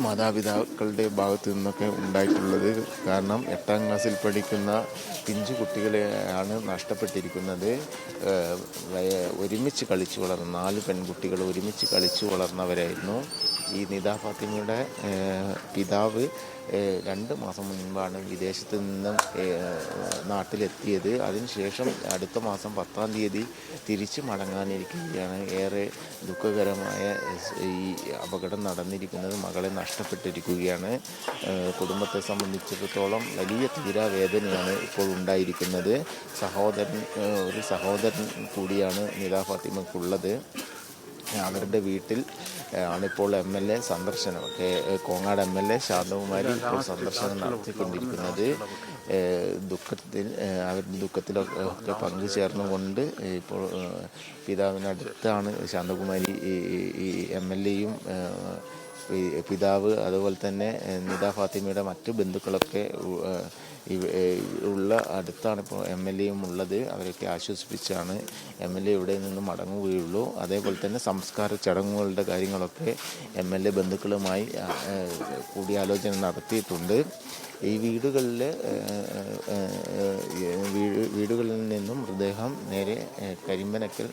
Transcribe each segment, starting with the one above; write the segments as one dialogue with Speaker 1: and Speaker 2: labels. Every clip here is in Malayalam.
Speaker 1: മാതാപിതാക്കളുടെ ഭാഗത്തു നിന്നൊക്കെ ഉണ്ടായിട്ടുള്ളത്. കാരണം 8ാം ക്ലാസ്സിൽ പഠിക്കുന്ന പിഞ്ചു കുട്ടികളെയാണ് നഷ്ടപ്പെട്ടിരിക്കുന്നത്. ഒരുമിച്ച് കളിച്ചു വളർന്ന 4 പെൺകുട്ടികൾ ഒരുമിച്ച് കളിച്ചു വളർന്നവരായിരുന്നു. ഈ നിദ ഫാത്തിമയുടെ പിതാവ് 2 മാസം മുൻപാണ് വിദേശത്ത് നിന്നും നാട്ടിലെത്തിയത്. അതിനുശേഷം അടുത്ത മാസം 10ാം തീയതി തിരിച്ചു മടങ്ങാനിരിക്കുകയാണ്. ഏറെ ദുഃഖകരമായ ഈ അപകടം നടന്നിരിക്കുന്നത്. മകളെ നഷ്ടപ്പെട്ടിരിക്കുകയാണ്. കുടുംബത്തെ സംബന്ധിച്ചിടത്തോളം വലിയ തീരാവേദനയാണ് ഇപ്പോൾ ഉണ്ടായിരിക്കുന്നത്. ഒരു സഹോദരൻ കൂടിയാണ് നിദ ഫാത്തിമയ്ക്കുള്ളത്. അവരുടെ വീട്ടിൽ ആണിപ്പോൾ MLA സന്ദർശനം, കോങ്ങാട് MLA ശാന്തകുമാരി ഇപ്പോൾ സന്ദർശനം നടത്തിക്കൊണ്ടിരിക്കുന്നത്. അവരുടെ ദുഃഖത്തിലൊക്കെ പങ്കുചേർന്നുകൊണ്ട് ഇപ്പോൾ പിതാവിനടുത്താണ് ശാന്തകുമാരി. ഈ MLAയും പിതാവ്, അതുപോലെ തന്നെ നിദ ഫാത്തിമയുടെ മറ്റു ബന്ധുക്കളൊക്കെ അടുത്താണ് ഇപ്പോൾ MLAയും ഉള്ളത്. അവരൊക്കെ ആശ്വസിപ്പിച്ചാണ് MLA ഇവിടെ നിന്ന് മടങ്ങുകയുള്ളൂ. അതേപോലെ തന്നെ സംസ്കാര ചടങ്ങുകളുടെ കാര്യങ്ങളൊക്കെ MLA ബന്ധുക്കളുമായി കൂടിയാലോചന നടത്തിയിട്ടുണ്ട്. ഈ വീടുകളിൽ നിന്നും മൃതദേഹം നേരെ കരിമ്പനക്കൽ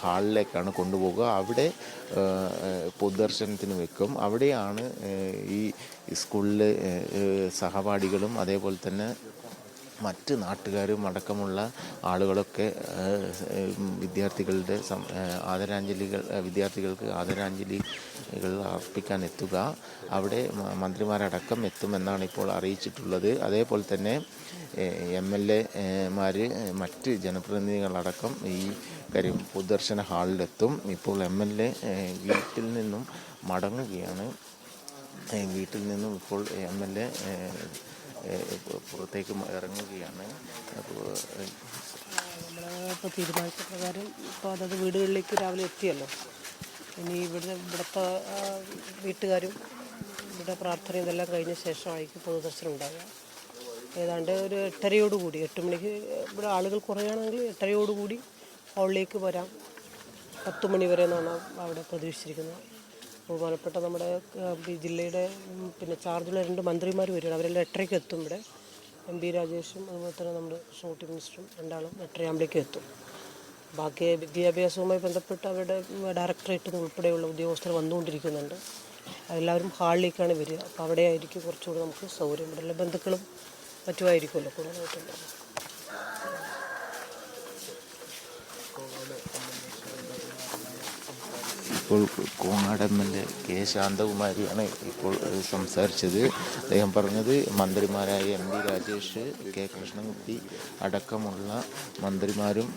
Speaker 1: ഹാളിലേക്കാണ് കൊണ്ടുപോകുക. അവിടെ പൊതുദർശനത്തിന് വെക്കും. അവിടെയാണ് ഈ സ്കൂളിലെ സഹപാഠികളും അതേപോലെ തന്നെ മറ്റ് നാട്ടുകാരും അടക്കമുള്ള ആളുകളൊക്കെ വിദ്യാർത്ഥികൾക്ക് ആദരാഞ്ജലികൾ അർപ്പിക്കാൻ എത്തുക. അവിടെ മന്ത്രിമാരടക്കം എത്തുമെന്നാണ് ഇപ്പോൾ അറിയിച്ചിട്ടുള്ളത്. അതേപോലെ തന്നെ MLAമാർ, മറ്റ് ജനപ്രതിനിധികളടക്കം ഈ പൊതുദർശന ഹാളിലെത്തും. ഇപ്പോൾ MLA വീട്ടിൽ നിന്നും മടങ്ങുകയാണ്. വീട്ടിൽ നിന്നും ഇപ്പോൾ MLA പുറത്തേക്ക് ഇറങ്ങുകയാണ്.
Speaker 2: നമ്മളിപ്പോൾ തീരുമാനിച്ച പ്രകാരം ഇപ്പോൾ അതത് വീടുകളിലേക്ക് രാവിലെ എത്തിയല്ലോ. ഇനി ഇവിടുത്തെ വീട്ടുകാരും ഇവിടെ പ്രാർത്ഥന ഇതെല്ലാം കഴിഞ്ഞ ശേഷമായിരിക്കും പൊതുദർശനം ഉണ്ടാകുക. ഏതാണ്ട് ഒരു 8:30 8 മണിക്ക് ഇവിടെ ആളുകൾ കുറയുകയാണെങ്കിൽ 8:30 ഹാളിലേക്ക് വരാം. 10 മണി വരെ എന്നാണ് അവിടെ പ്രതീക്ഷിച്ചിരിക്കുന്നത്. ബഹുമാനപ്പെട്ട നമ്മുടെ ജില്ലയുടെ ചാർജുള്ള 2 മന്ത്രിമാർ വരികയാണ്. അവരെല്ലാം 8:30 എത്തും ഇവിടെ. MP രാജേഷും അതുപോലെ തന്നെ നമ്മുടെ ഷൂട്ടി മിനിസ്റ്ററും രണ്ടാളും 8:30 എത്തും. ബാക്കി വിദ്യാഭ്യാസവുമായി ബന്ധപ്പെട്ട് അവരുടെ ഡയറക്ടറേറ്റ് ഉൾപ്പെടെയുള്ള ഉദ്യോഗസ്ഥർ വന്നുകൊണ്ടിരിക്കുന്നുണ്ട്. എല്ലാവരും ഹാളിലേക്കാണ് വരിക. അപ്പോൾ അവിടെ ആയിരിക്കും കുറച്ചുകൂടി നമുക്ക് സൗകര്യം. ഇവിടെയുള്ള ബന്ധുക്കളും മറ്റുമായിരിക്കുമല്ലോ കൂടുതലായിട്ടുള്ളത്.
Speaker 1: ഇപ്പോൾ കോങ്ങാട് MLA K ശാന്തകുമാരിയാണ് ഇപ്പോൾ സംസാരിച്ചത്. അദ്ദേഹം പറഞ്ഞത് മന്ത്രിമാരായ MP രാജേഷ്, K കൃഷ്ണൻകുട്ടി അടക്കമുള്ള മന്ത്രിമാരും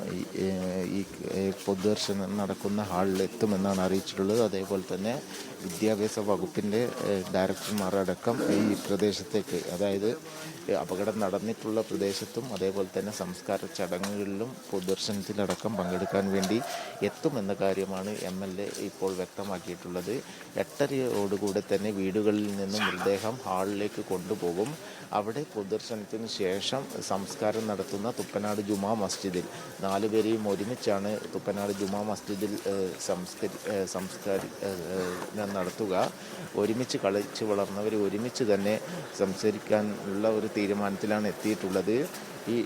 Speaker 1: ഈ പൊതുദർശനം നടക്കുന്ന ഹാളിലെത്തുമെന്നാണ് അറിയിച്ചിട്ടുള്ളത്. അതേപോലെ തന്നെ വിദ്യാഭ്യാസ വകുപ്പിൻ്റെ ഡയറക്ടർമാരടക്കം ഈ പ്രദേശത്തേക്ക്, അതായത് അപകടം നടന്നിട്ടുള്ള പ്രദേശത്തും അതേപോലെ തന്നെ സംസ്കാര ചടങ്ങുകളിലും പൊതുദർശനത്തിലടക്കം പങ്കെടുക്കാൻ വേണ്ടി എത്തുമെന്ന കാര്യമാണ് MLA ഇപ്പോൾ വ്യക്തമാക്കിയിട്ടുള്ളത്. 8:30 തന്നെ വീടുകളിൽ നിന്നും മൃതദേഹം ഹാളിലേക്ക് കൊണ്ടുപോകും. അവിടെ പൊതുദർശനത്തിന് ശേഷം സംസ്കാരം നടത്തുന്ന തുപ്പനാട് ജുമാ മസ്ജിദിൽ 4 പേരെയും ഒരുമിച്ചാണ് തുപ്പനാട് ജുമാ മസ്ജിദിൽ സംസ്കാരം നടത്തുക. ഒരുമിച്ച് കളിച്ച് വളർന്നവർ ഒരുമിച്ച് തന്നെ സംസ്കരിക്കാനുള്ള ഒരു തീരുമാനത്തിലാണ് എത്തിയിട്ടുള്ളത്. ഈ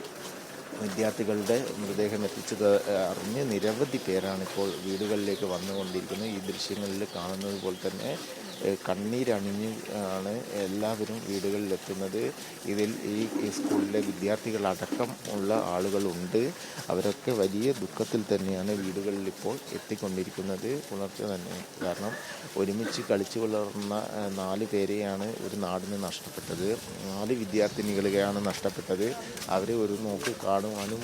Speaker 1: വിദ്യാർത്ഥികളുടെ മൃതദേഹം എത്തിച്ചത് അറിഞ്ഞ് നിരവധി പേരാണ് ഇപ്പോൾ വീടുകളിലേക്ക് വന്നുകൊണ്ടിരിക്കുന്നത്. ഈ ദൃശ്യങ്ങളിൽ കാണുന്നത് പോലെ തന്നെ കണ്ണീരണിഞ്ഞ് ആണ് എല്ലാവരും വീടുകളിലെത്തുന്നത്. ഇതിൽ ഈ സ്കൂളിലെ വിദ്യാർത്ഥികളടക്കം ഉള്ള ആളുകളുണ്ട്. അവരൊക്കെ വലിയ ദുഃഖത്തിൽ തന്നെയാണ് വീടുകളിൽ ഇപ്പോൾ എത്തിക്കൊണ്ടിരിക്കുന്നത്. പുലർച്ചെ തന്നെ, കാരണം ഒരുമിച്ച് കളിച്ചു വളർന്ന 4 പേരെയാണ് ഒരു നാടിന് നഷ്ടപ്പെട്ടത്. 4 വിദ്യാർത്ഥിനികളെയാണ് നഷ്ടപ്പെട്ടത്. അവരെ ഒരു നോക്ക് കാണുവാനും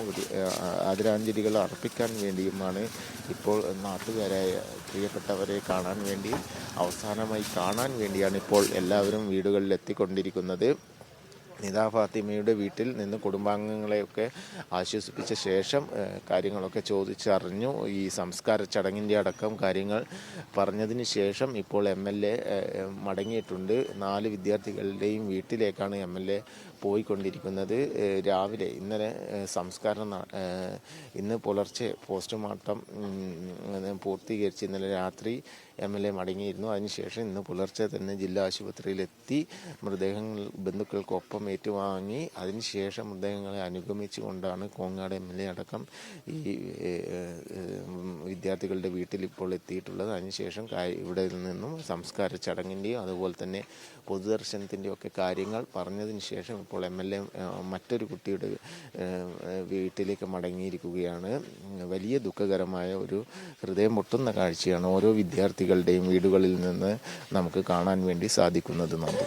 Speaker 1: ആദരാഞ്ജലികൾ അർപ്പിക്കാൻ വേണ്ടിയുമാണ് ഇപ്പോൾ നാട്ടുകാരായ പ്രിയപ്പെട്ടവരെ കാണാൻ വേണ്ടി, അവസാനമായി കാണാൻ വേണ്ടിയാണ് ഇപ്പോൾ എല്ലാവരും വീടുകളിൽ എത്തിക്കൊണ്ടിരിക്കുന്നത്. നിദ ഫാത്തിമയുടെ വീട്ടിൽ നിന്ന് കുടുംബാംഗങ്ങളെയൊക്കെ ആശ്വസിപ്പിച്ച ശേഷം കാര്യങ്ങളൊക്കെ ചോദിച്ചറിഞ്ഞു. ഈ സംസ്കാര ചടങ്ങിൻ്റെ അടക്കം കാര്യങ്ങൾ പറഞ്ഞതിന് ശേഷം ഇപ്പോൾ MLA മടങ്ങിയിട്ടുണ്ട്. 4 വിദ്യാർത്ഥികളുടെയും വീട്ടിലേക്കാണ് MLA പോയിക്കൊണ്ടിരിക്കുന്നത്. രാവിലെ ഇന്നലെ ഇന്ന് പുലർച്ചെ പോസ്റ്റ്മോർട്ടം പൂർത്തീകരിച്ച് ഇന്നലെ രാത്രി MLA മടങ്ങിയിരുന്നു. അതിനുശേഷം ഇന്ന് പുലർച്ചെ തന്നെ ജില്ലാ ആശുപത്രിയിലെത്തി മൃതദേഹങ്ങൾ ബന്ധുക്കൾക്കൊപ്പം ഏറ്റുവാങ്ങി അതിനുശേഷം മൃതദേഹങ്ങളെ അനുഗമിച്ചുകൊണ്ടാണ് കോങ്ങാട് MLA അടക്കം ഈ വിദ്യാർത്ഥികളുടെ വീട്ടിൽ ഇപ്പോൾ എത്തിയിട്ടുള്ളത്. അതിനുശേഷം ഇവിടെ നിന്നും സംസ്കാര ചടങ്ങിൻ്റെയും അതുപോലെ തന്നെ പൊതുദർശനത്തിൻ്റെയും ഒക്കെ കാര്യങ്ങൾ പറഞ്ഞതിന് ശേഷം ഇപ്പോൾ MLA മറ്റൊരു കുട്ടിയുടെ വീട്ടിലേക്ക് മടങ്ങിയിരിക്കുകയാണ്. വലിയ ദുഃഖകരമായ ഒരു ഹൃദയം പൊട്ടുന്ന കാഴ്ചയാണ് ഓരോ വിദ്യാർത്ഥികളുടെയും വീടുകളിൽ നിന്ന് നമുക്ക് കാണാൻ വേണ്ടി സാധിക്കുന്നത്. നന്ദി.